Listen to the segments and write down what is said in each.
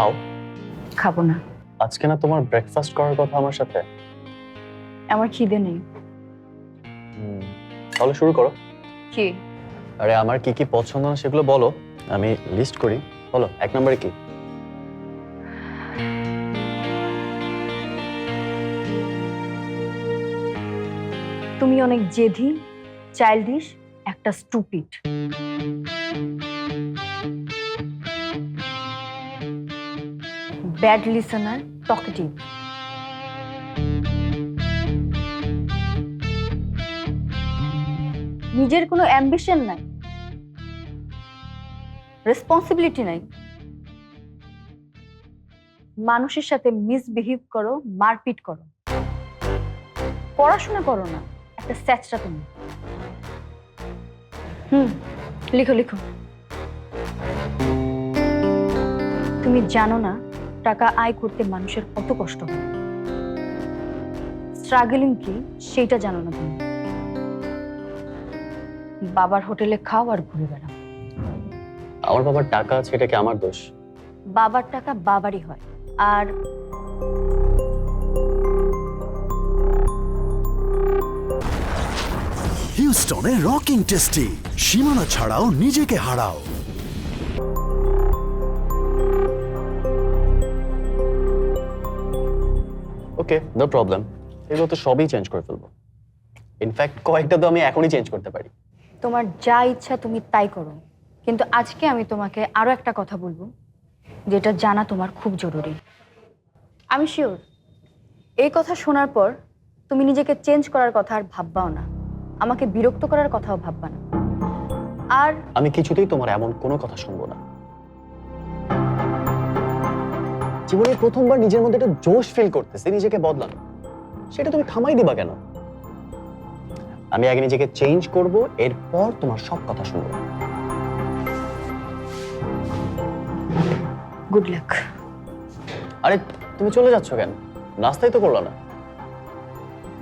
খাও। খাবো না, আজকে না তোমার ব্রেকফাস্ট করার কথা আমার সাথে? আমার খিদে নেই। তাহলে শুরু করো। কি? আরে আমার কি কি পছন্দ না সেগুলো বলো, আমি লিস্ট করি। বলো, 1 নম্বরে কি? তুমি অনেক জেদি, চাইল্ডিশ, একটা স্টুপিড। Bad listener, talkative. নিজের কোনো অ্যাম্বিশন নাই, রেসপন্সিবিলিটি নাই, মানুষের সাথে মিসবিহেভ করো, মারপিট করো, পড়াশোনা করো না, একটা স্যাচরা তুমি। লিখো লিখো। তুমি জানো না টাকা আয় করতে মানুষের কত কষ্ট হয়, স্ট্রাগলিং কি সেটা জানো না তুমি। বাবার হোটেলে খাও আর ঘুরে বেড়াও। আমার বাবার টাকা আছে, এটা কি আমার দোষ? বাবার টাকা বাবারই হয়। আর হিউস্টনে রকিং টেস্টি, সীমানা ছাড়াও নিজেকে হারাও। ওকে, নো প্রবলেম। এগুলো তো সবই চেঞ্জ করে ফেলবো। ইনফ্যাক্ট কয়েকটা তো আমি এখনই চেঞ্জ করতে পারি। তোমার যা ইচ্ছা তুমি তাই করো, কিন্তু আজকে আমি তোমাকে আরো একটা কথা বলবো যেটা জানা তোমার খুব জরুরি। আমি শিওর এই কথা শোনার পর তুমি নিজেকে চেঞ্জ করার কথা আর ভাববাও না, আমাকে বিরক্ত করার কথাও ভাববা না। আর আমি কিছুতেই তোমার এমন কোনো কথা শুনবো না। জীবনে প্রথমবার নিজের মধ্যে একটা জোশ ফিল করতেছি নিজেকে বদলানো, সেটা তুমি থামাই দিবা কেন? আমি আগে নিজেকে চেঞ্জ করব, এরপর তোমার সব কথা শুনবো। Good luck. আরে তুমি চলে যাচ্ছ কেন? নাস্তাই তো করলা না।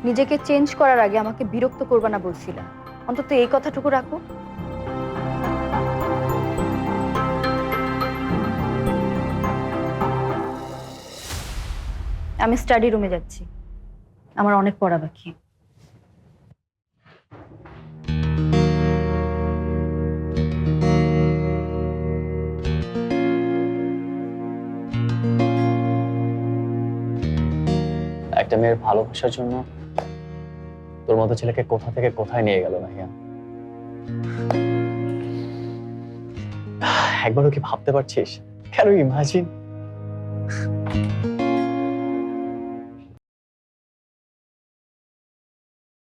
নিজেকে চেঞ্জ করার আগে আমাকে বিরক্ত করবা না বলছিলাম, অন্তত এই কথাটুকু রাখো। আমি স্টাডি রুমে যাচ্ছি, আমার অনেক পড়া বাকি। একটা মেয়ের ভালোবাসার জন্য তোর মতো ছেলেকে কোথা থেকে কোথায় নিয়ে গেল না? একবারও কি ভাবতে পারছিস? কেন ইমাজিন